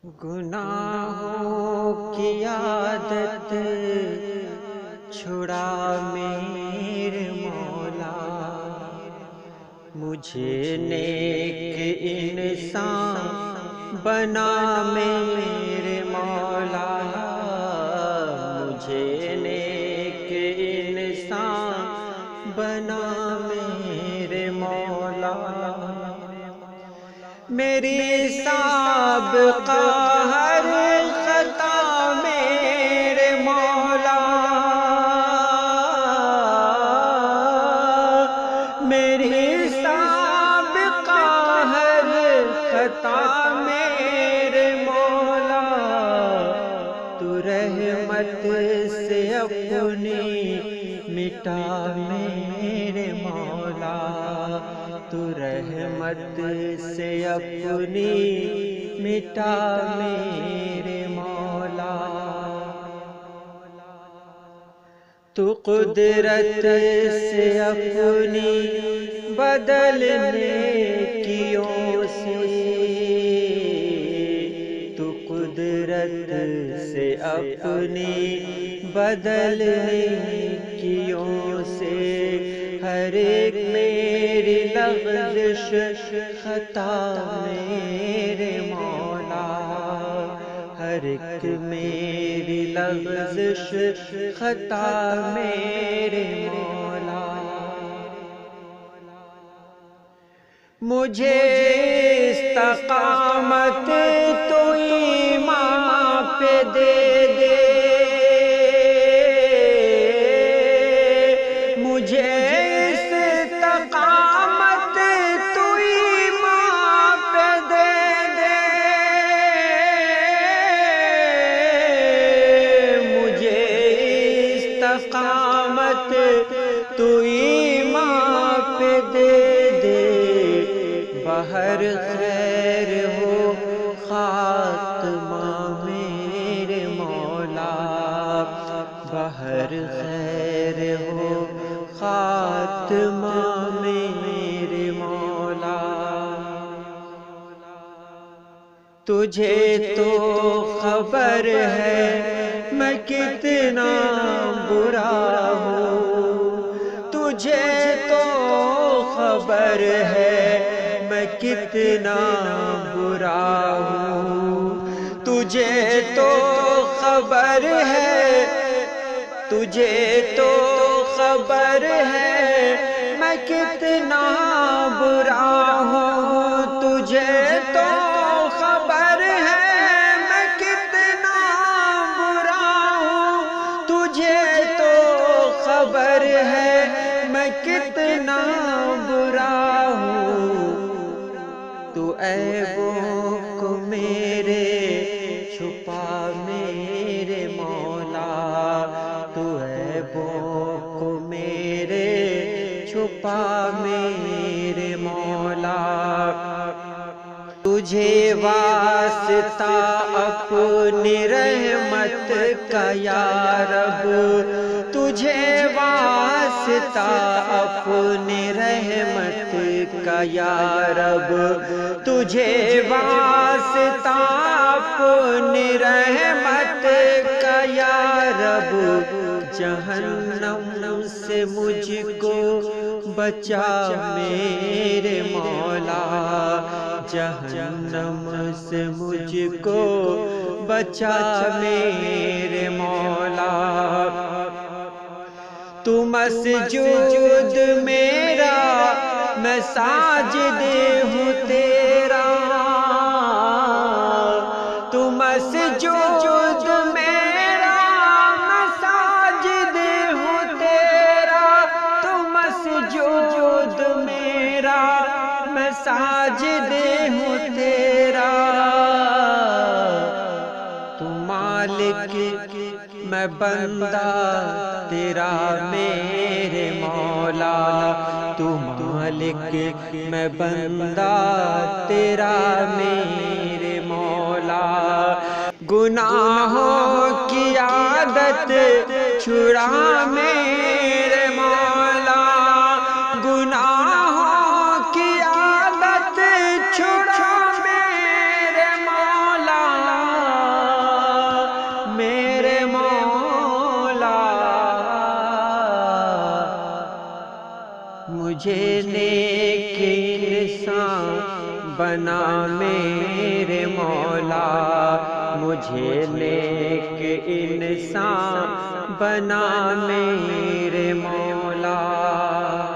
گناہوں کی عادت چھڑا میرے مولا، مجھے نیک انسان بنا میرے مولا، مجھے نیک انسان بنا میرے مولا، میری سابقہ ہر خطا میرے مولا، میری سابقہ ہر خطا میرے مولا، تو رحمت سے اپنی مٹا میرے مولا، تو رحمت سے اپنی مٹا میرے مولا، تو قدرت سے اپنی بدلنے نیکیوں سے، تو قدرت سے اپنی بدلنے نیکیوں سے، ہر ایک میری لغزش خطا میرے مولا، ہر ایک میری لغزش خطا میرے مولا، مجھے استقامت تو ایمان پہ دے دے، مجھے استقامت تو ایمان پہ دے دے، مجھے استقامت تو ایمان پہ دے دے، بہر خیر ہو خاتمہ میرے مولا، بہر خیر ہو خاتمہ میرے مولا، تجھے تو خبر ہے میں کتنا برا ہوں، تجھے تو خبر ہے میں کتنا برا ہوں، تجھے تو خبر ہے، تجھے تو خبر ہے میں کتنا برا ہوں، تجھے تو خبر ہے میں کتنا برا ہوں، تجھے تو خبر ہے میں کتنا برا ہوں، تو عیبوں کو میرے چھپا میرے مولا، تو عیبوں کو میرے چھپا میرے مولا، تجھے واسطہ اپنی رحمت کا یا رب، تجھے واسطہ اپنی رحمت کا یا رب، تجھے واسطہ اپنی رحمت کا یا رب، جہنم سے مجھ کو بچا میرے مولا، جہنم سے مجھ کو بچا میرے مولا، تو مسجود میرا میں ساجد ہوں تیرا، تو مسجود میرا میں ساجد ہوں تیرا، تو مسجود میرا میں ساجد ہوں تیرا، تو مالک میں بندہ تیرا میرے مولا، تو مالک میں بندہ تیرا میرے مولا، گناہوں کی عادت چھڑا میرے مولا، گناہوں کی عادت چھڑا میرے مولا، مجھے نیک انسان بنا میرے مولا، مجھے نیک انسان بنا میرے مولا۔